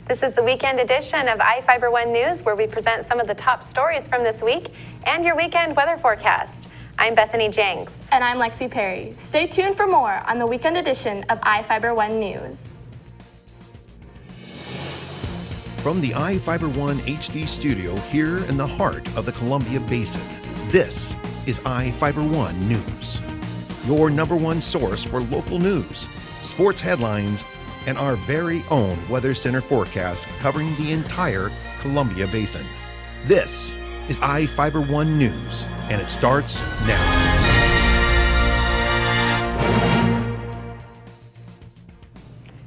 This is the weekend edition of iFIBER 1 News, where we present some of the top stories from this week and your weekend weather forecast. I'm Bethany Jenks. And I'm Lexi Perry. Stay tuned for more on the weekend edition of iFIBER 1 News. From the iFIBER 1 HD studio here in the heart of the Columbia Basin, this is iFIBER 1 News. Your number one source for local news, sports headlines, and our very own Weather Center forecast covering the entire Columbia Basin. This is iFIBER 1 News, and it starts now.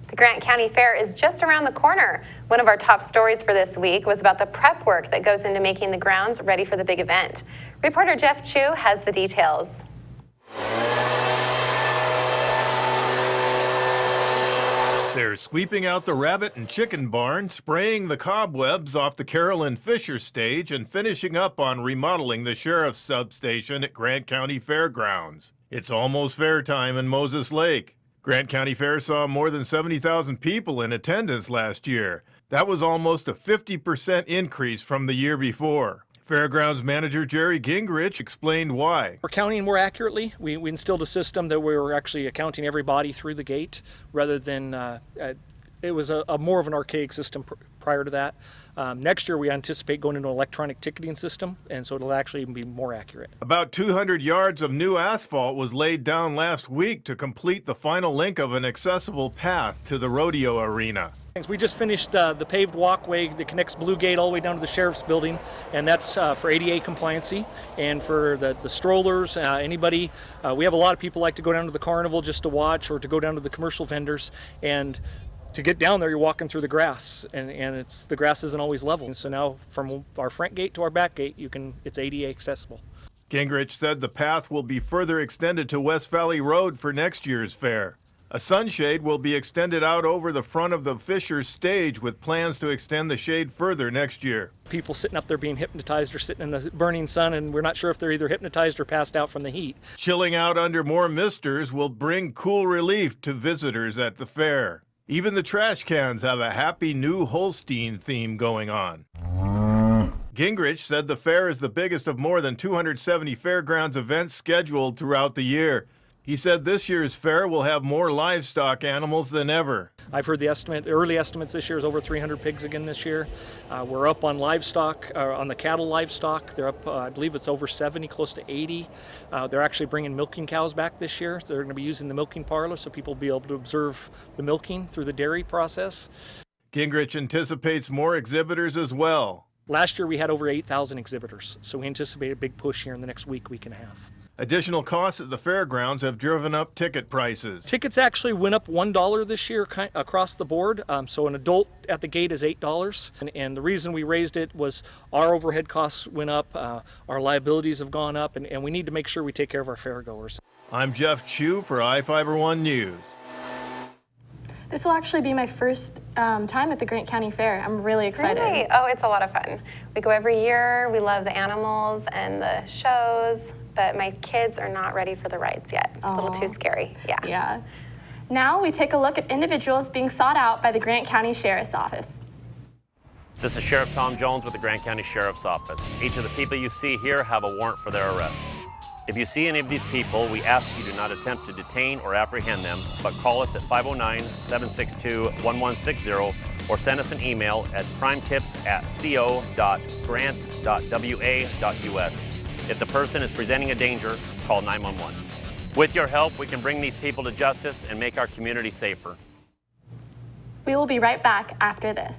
The Grant County Fair is just around the corner. One of our top stories for this week was about the prep work that goes into making the grounds ready for the big event. Reporter Jeff Chu has the details. They're sweeping out the rabbit and chicken barn, spraying the cobwebs off the Carolyn Fisher stage, and finishing up on remodeling the sheriff's substation at Grant County Fairgrounds. It's almost fair time in Moses Lake. Grant County Fair saw more than 70,000 people in attendance last year. That was almost a 50% increase from the year before. Fairgrounds manager Jerry Gingrich explained why. We're counting more accurately. We instilled a system that we were actually counting everybody through the gate rather than it was a more of an archaic system prior to that. Next year we anticipate going into an electronic ticketing system, and so it'll actually even be more accurate. About 200 yards of new asphalt was laid down last week to complete the final link of an accessible path to the rodeo arena. We just finished the paved walkway that connects Blue Gate all the way down to the sheriff's building, and that's for ADA compliancy and for the strollers, anybody. We have a lot of people like to go down to the carnival just to watch or to go down to the commercial vendors, and to get down there, you're walking through the grass, and the grass isn't always level. And so now, from our front gate to our back gate, it's ADA accessible. Gingrich said the path will be further extended to West Valley Road for next year's fair. A sunshade will be extended out over the front of the Fisher stage, with plans to extend the shade further next year. People sitting up there being hypnotized or sitting in the burning sun, and we're not sure if they're either hypnotized or passed out from the heat. Chilling out under more misters will bring cool relief to visitors at the fair. Even the trash cans have a happy new Holstein theme going on. Gingrich said the fair is the biggest of more than 270 fairgrounds events scheduled throughout the year. He said this year's fair will have more livestock animals than ever. I've heard the early estimates this year is over 300 pigs again this year. We're up on livestock, on the cattle livestock. They're up, I believe it's over 70, close to 80. They're actually bringing milking cows back this year. They're going to be using the milking parlor so people will be able to observe the milking through the dairy process. Gingrich anticipates more exhibitors as well. Last year we had over 8,000 exhibitors, so we anticipate a big push here in the next week and a half. Additional costs at the fairgrounds have driven up ticket prices. Tickets actually went up $1 this year across the board. So an adult at the gate is $8. And the reason we raised it was our overhead costs went up, our liabilities have gone up, and we need to make sure we take care of our fairgoers. I'm Jeff Chu for iFIBER 1 News. This will actually be my first time at the Grant County Fair. I'm really excited. Really? Oh, it's a lot of fun. We go every year. We love the animals and the shows, but my kids are not ready for the rides yet. A little too scary. Yeah. Now we take a look at individuals being sought out by the Grant County Sheriff's Office. This is Sheriff Tom Jones with the Grant County Sheriff's Office. Each of the people you see here have a warrant for their arrest. If you see any of these people, we ask you do not attempt to detain or apprehend them, but call us at 509-762-1160 or send us an email at crimetips@co.grant.wa.us. If the person is presenting a danger, call 911. With your help, we can bring these people to justice and make our community safer. We will be right back after this.